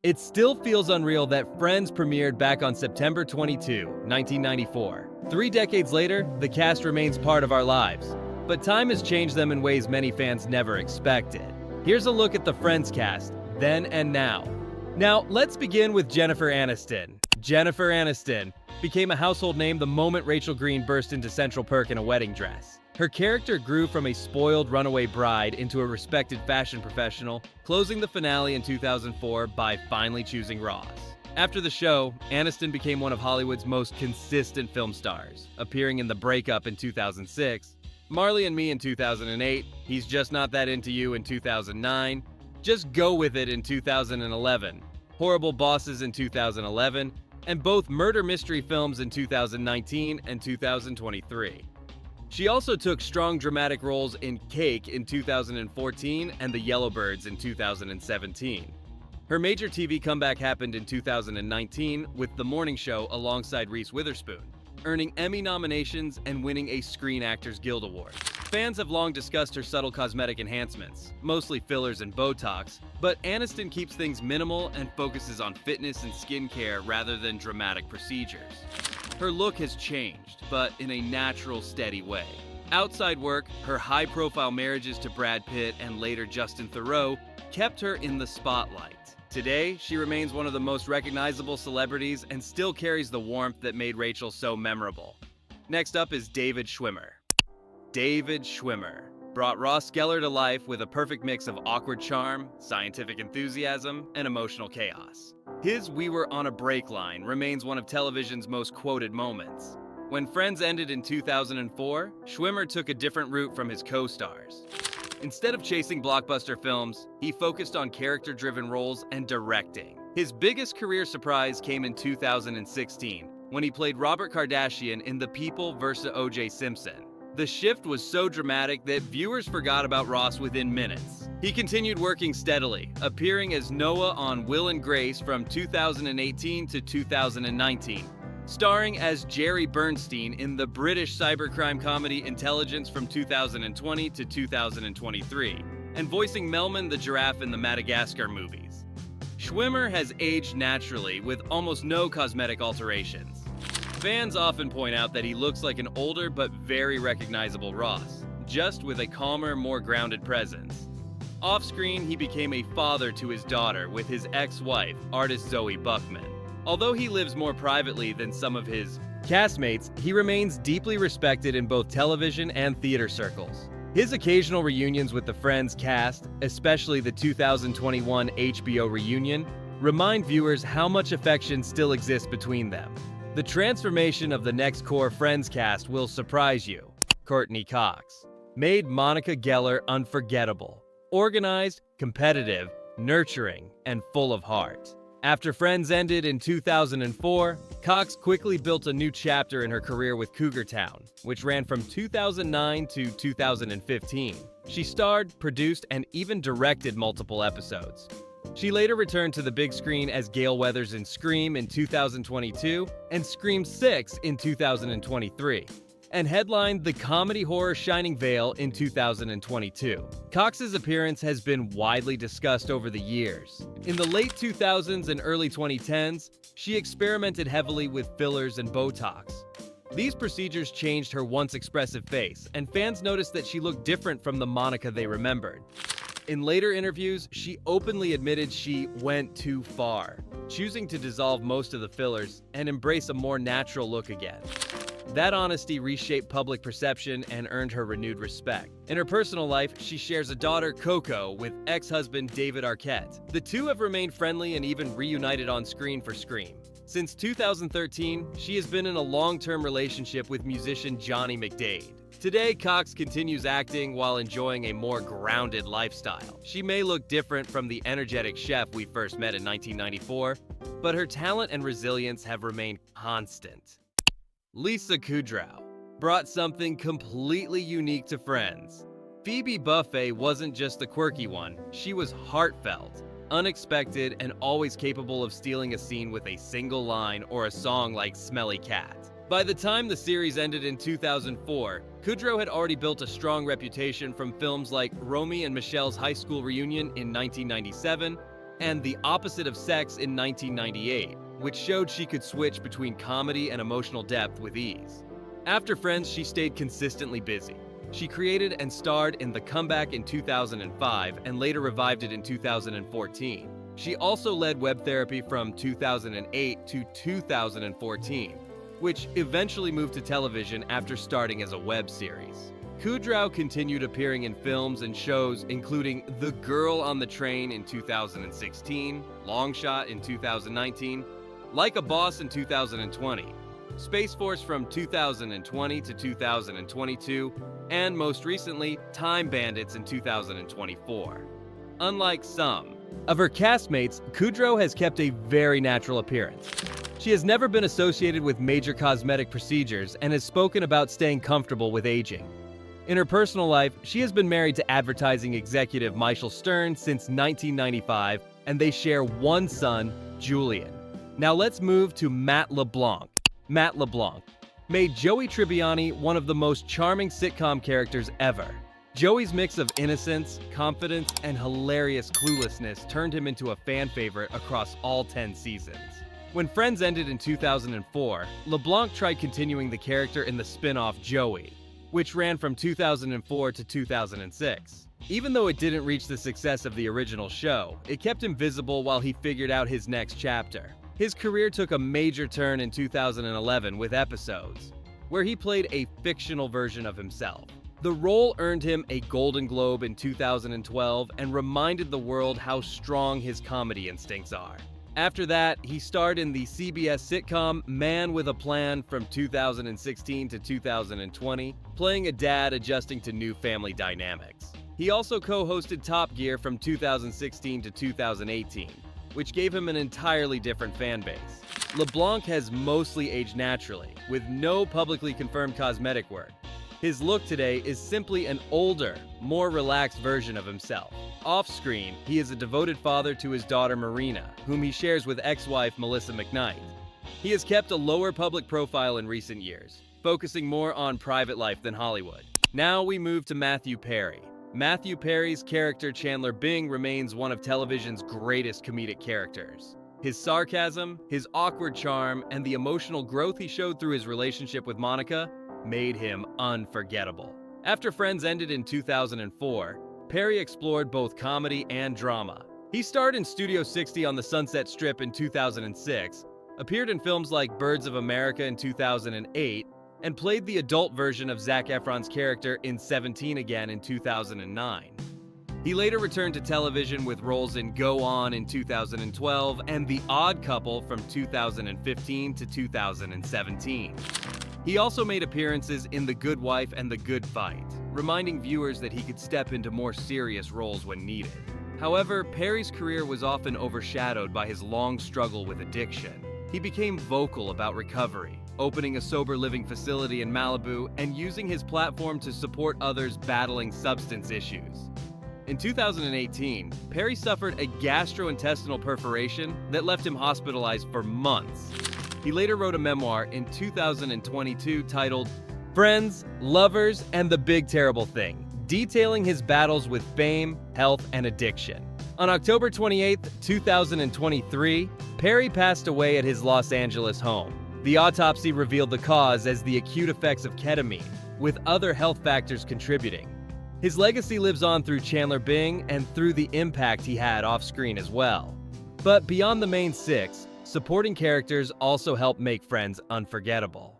It still feels unreal that Friends premiered back on September 22, 1994. 3 decades later, the cast remains part of our lives. But time has changed them in ways many fans never expected. Here's a look at the Friends cast, then and now. Now, let's begin with Jennifer Aniston. Jennifer Aniston became a household name the moment Rachel Green burst into Central Perk in a wedding dress. Her character grew from a spoiled runaway bride into a respected fashion professional, closing the finale in 2004 by finally choosing Ross. After the show, Aniston became one of Hollywood's most consistent film stars, appearing in The Breakup in 2006, Marley and Me in 2008, He's Just Not That Into You in 2009, Just Go With It in 2011, Horrible Bosses in 2011, and both murder mystery films in 2019 and 2023. She also took strong dramatic roles in Cake in 2014 and The Yellowbirds in 2017. Her major TV comeback happened in 2019 with The Morning Show alongside Reese Witherspoon, earning Emmy nominations and winning a Screen Actors Guild Award. Fans have long discussed her subtle cosmetic enhancements, mostly fillers and Botox, but Aniston keeps things minimal and focuses on fitness and skincare rather than dramatic procedures. Her look has changed, but in a natural, steady way. Outside work, her high-profile marriages to Brad Pitt and later Justin Theroux kept her in the spotlight. Today, she remains one of the most recognizable celebrities and still carries the warmth that made Rachel so memorable. Next up is David Schwimmer. David Schwimmer brought Ross Geller to life with a perfect mix of awkward charm, scientific enthusiasm, and emotional chaos. His "We Were on a Break" line remains one of television's most quoted moments. When Friends ended in 2004, Schwimmer took a different route from his co-stars. Instead of chasing blockbuster films, he focused on character-driven roles and directing. His biggest career surprise came in 2016, when he played Robert Kardashian in The People vs. O.J. Simpson. The shift was so dramatic that viewers forgot about Ross within minutes. He continued working steadily, appearing as Noah on Will and Grace from 2018 to 2019, starring as Jerry Bernstein in the British cybercrime comedy Intelligence from 2020 to 2023, and voicing Melman the giraffe in the Madagascar movies. Schwimmer has aged naturally with almost no cosmetic alterations. Fans often point out that he looks like an older but very recognizable Ross, just with a calmer, more grounded presence. Off-screen, he became a father to his daughter with his ex-wife, artist Zoe Buckman. Although he lives more privately than some of his castmates, he remains deeply respected in both television and theater circles. His occasional reunions with the Friends cast, especially the 2021 HBO reunion, remind viewers how much affection still exists between them. The transformation of the next core Friends cast will surprise you. Courtney Cox made Monica Geller unforgettable, organized, competitive, nurturing, and full of heart. After Friends ended in 2004, Cox quickly built a new chapter in her career with Cougar Town, which ran from 2009 to 2015. She starred, produced, and even directed multiple episodes. She later returned to the big screen as Gale Weathers in Scream in 2022 and Scream 6 in 2023, and headlined the comedy horror Shining Vale in 2022. Cox's appearance has been widely discussed over the years. In the late 2000s and early 2010s, she experimented heavily with fillers and Botox. These procedures changed her once expressive face, and fans noticed that she looked different from the Monica they remembered. In later interviews, she openly admitted she went too far, choosing to dissolve most of the fillers and embrace a more natural look again. That honesty reshaped public perception and earned her renewed respect. In her personal life, she shares a daughter, Coco, with ex-husband David Arquette. The two have remained friendly and even reunited on screen for Scream. Since 2013, she has been in a long-term relationship with musician Johnny McDade. Today, Cox continues acting while enjoying a more grounded lifestyle. She may look different from the energetic chef we first met in 1994, but her talent and resilience have remained constant. Lisa Kudrow brought something completely unique to Friends. Phoebe Buffay wasn't just the quirky one, she was heartfelt, unexpected, and always capable of stealing a scene with a single line or a song like Smelly Cat. By the time the series ended in 2004, Kudrow had already built a strong reputation from films like Romy and Michelle's High School Reunion in 1997 and The Opposite of Sex in 1998, which showed she could switch between comedy and emotional depth with ease. After Friends, she stayed consistently busy. She created and starred in The Comeback in 2005 and later revived it in 2014. She also led web therapy from 2008 to 2014, which eventually moved to television after starting as a web series. Kudrow continued appearing in films and shows including The Girl on the Train in 2016, Long Shot in 2019, Like a Boss in 2020, Space Force from 2020 to 2022, and most recently, Time Bandits in 2024. Unlike some of her castmates, Kudrow has kept a very natural appearance. She has never been associated with major cosmetic procedures and has spoken about staying comfortable with aging. In her personal life, she has been married to advertising executive Michael Stern since 1995, and they share one son, Julian. Now let's move to Matt LeBlanc. Matt LeBlanc made Joey Tribbiani one of the most charming sitcom characters ever. Joey's mix of innocence, confidence, and hilarious cluelessness turned him into a fan favorite across all 10 seasons. When Friends ended in 2004, LeBlanc tried continuing the character in the spin-off Joey, which ran from 2004 to 2006. Even though it didn't reach the success of the original show, it kept him visible while he figured out his next chapter. His career took a major turn in 2011 with Episodes, where he played a fictional version of himself. The role earned him a Golden Globe in 2012 and reminded the world how strong his comedy instincts are. After that, he starred in the CBS sitcom Man with a Plan from 2016 to 2020, playing a dad adjusting to new family dynamics. He also co-hosted Top Gear from 2016 to 2018, which gave him an entirely different fan base. LeBlanc has mostly aged naturally, with no publicly confirmed cosmetic work. His look today is simply an older, more relaxed version of himself. Off-screen, he is a devoted father to his daughter Marina, whom he shares with ex-wife Melissa McKnight. He has kept a lower public profile in recent years, focusing more on private life than Hollywood. Now we move to Matthew Perry. Matthew Perry's character Chandler Bing remains one of television's greatest comedic characters. His sarcasm, his awkward charm, and the emotional growth he showed through his relationship with Monica made him unforgettable. After Friends ended in 2004, Perry explored both comedy and drama. He starred in Studio 60 on the Sunset Strip in 2006, appeared in films like Birds of America in 2008, and played the adult version of Zac Efron's character in 17 Again in 2009. He later returned to television with roles in Go On in 2012 and The Odd Couple from 2015 to 2017. He also made appearances in The Good Wife and The Good Fight, reminding viewers that he could step into more serious roles when needed. However, Perry's career was often overshadowed by his long struggle with addiction. He became vocal about recovery, opening a sober living facility in Malibu and using his platform to support others battling substance issues. In 2018, Perry suffered a gastrointestinal perforation that left him hospitalized for months. He later wrote a memoir in 2022 titled Friends, Lovers, and the Big Terrible Thing, detailing his battles with fame, health, and addiction. On October 28, 2023, Perry passed away at his Los Angeles home. The autopsy revealed the cause as the acute effects of ketamine, with other health factors contributing. His legacy lives on through Chandler Bing and through the impact he had off-screen as well. But beyond the main six, supporting characters also help make Friends unforgettable.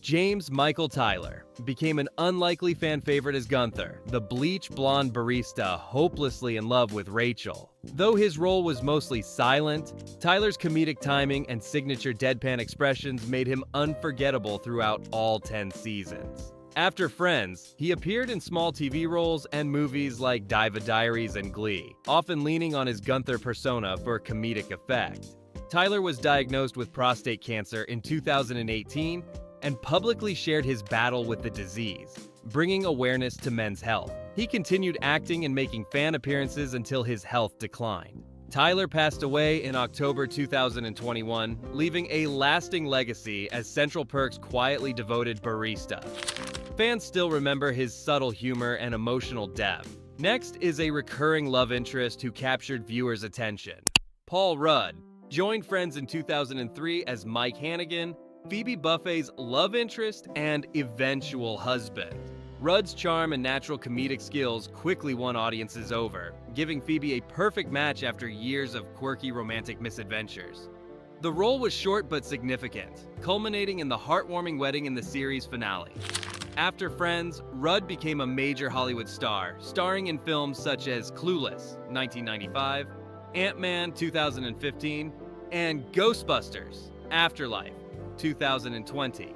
James Michael Tyler became an unlikely fan favorite as Gunther, the bleach blonde barista hopelessly in love with Rachel. Though his role was mostly silent, Tyler's comedic timing and signature deadpan expressions made him unforgettable throughout all 10 seasons. After Friends, he appeared in small TV roles and movies like Diva Diaries and Glee, often leaning on his Gunther persona for comedic effect. Tyler was diagnosed with prostate cancer in 2018 and publicly shared his battle with the disease, bringing awareness to men's health. He continued acting and making fan appearances until his health declined. Tyler passed away in October 2021, leaving a lasting legacy as Central Perk's quietly devoted barista. Fans still remember his subtle humor and emotional depth, Next is a recurring love interest who captured viewers' attention. Paul Rudd joined Friends in 2003 as Mike Hannigan, Phoebe Buffay's love interest and eventual husband. Rudd's charm and natural comedic skills quickly won audiences over, giving Phoebe a perfect match after years of quirky romantic misadventures. The role was short but significant, culminating in the heartwarming wedding in the series finale. After Friends, Rudd became a major Hollywood star, starring in films such as Clueless, 1995, Ant-Man, 2015, and Ghostbusters, Afterlife, 2020.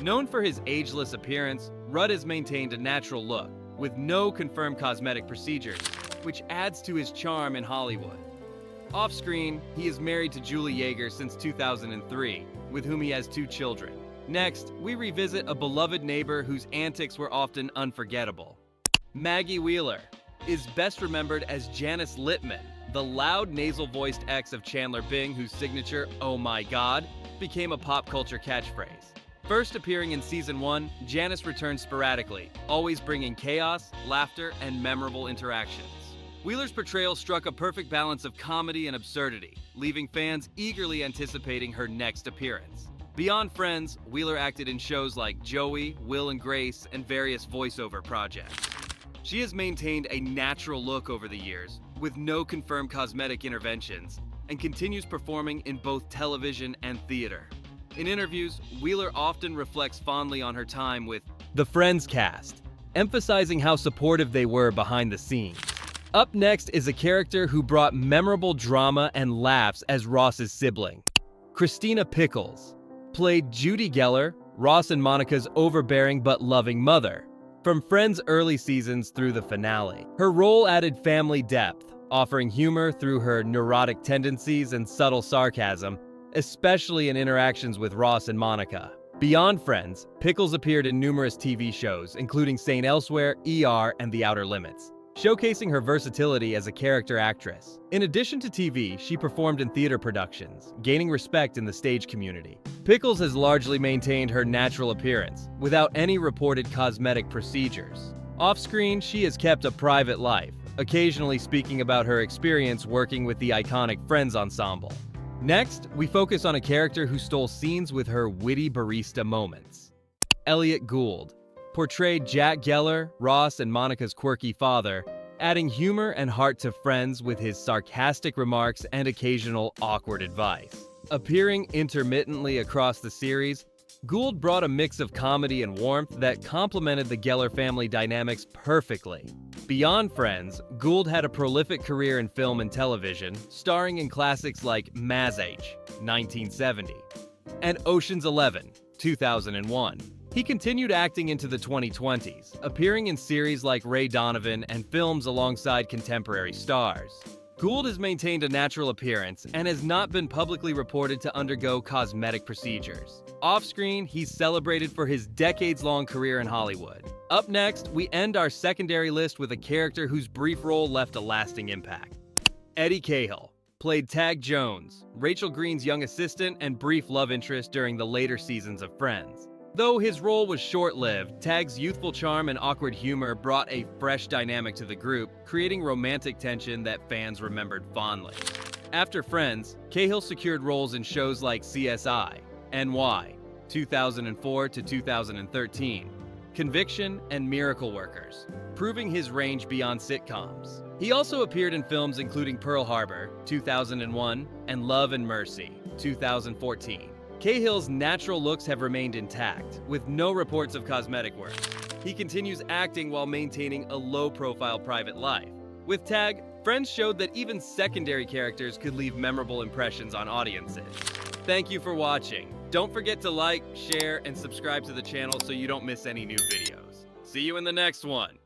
Known for his ageless appearance, Rudd has maintained a natural look, with no confirmed cosmetic procedures, which adds to his charm in Hollywood. Off-screen, he is married to Julie Yeager since 2003, with whom he has 2 children. Next, we revisit a beloved neighbor whose antics were often unforgettable. Maggie Wheeler is best remembered as Janice Littman, the loud nasal-voiced ex of Chandler Bing whose signature, "Oh my God," became a pop culture catchphrase. First appearing in Season 1, Janice returned sporadically, always bringing chaos, laughter, and memorable interactions. Wheeler's portrayal struck a perfect balance of comedy and absurdity, leaving fans eagerly anticipating her next appearance. Beyond Friends, Wheeler acted in shows like Joey, Will and Grace, and various voiceover projects. She has maintained a natural look over the years, with no confirmed cosmetic interventions, and continues performing in both television and theater. In interviews, Wheeler often reflects fondly on her time with the Friends cast, emphasizing how supportive they were behind the scenes. Up next is a character who brought memorable drama and laughs as Ross's sibling. Christina Pickles played Judy Geller, Ross and Monica's overbearing but loving mother, from Friends' early seasons through the finale. Her role added family depth, offering humor through her neurotic tendencies and subtle sarcasm, especially in interactions with Ross and Monica. Beyond Friends, Pickles appeared in numerous TV shows, including St. Elsewhere, ER, and The Outer Limits, showcasing her versatility as a character actress. In addition to TV, she performed in theater productions, gaining respect in the stage community. Pickles has largely maintained her natural appearance, without any reported cosmetic procedures. Off-screen, she has kept a private life, occasionally speaking about her experience working with the iconic Friends ensemble. Next, we focus on a character who stole scenes with her witty barista moments. Elliot Gould portrayed Jack Geller, Ross and Monica's quirky father, adding humor and heart to Friends with his sarcastic remarks and occasional awkward advice. Appearing intermittently across the series, Gould brought a mix of comedy and warmth that complemented the Geller family dynamics perfectly. Beyond Friends, Gould had a prolific career in film and television, starring in classics like Maz H, 1970, and Ocean's 11, 2001. He continued acting into the 2020s, appearing in series like Ray Donovan and films alongside contemporary stars. Gould has maintained a natural appearance and has not been publicly reported to undergo cosmetic procedures. Off-screen, he's celebrated for his decades-long career in Hollywood. Up next, we end our secondary list with a character whose brief role left a lasting impact. Eddie Cahill played Tag Jones, Rachel Green's young assistant and brief love interest during the later seasons of Friends. Though his role was short-lived, Tag's youthful charm and awkward humor brought a fresh dynamic to the group, creating romantic tension that fans remembered fondly. After Friends, Cahill secured roles in shows like CSI, NY, 2004 to 2013, Conviction, and Miracle Workers, proving his range beyond sitcoms. He also appeared in films including Pearl Harbor, 2001, and Love and Mercy, 2014. Cahill's natural looks have remained intact, with no reports of cosmetic work. He continues acting while maintaining a low-profile private life. With Tag, Friends showed that even secondary characters could leave memorable impressions on audiences. Thank you for watching. Don't forget to like, share, and subscribe to the channel so you don't miss any new videos. See you in the next one.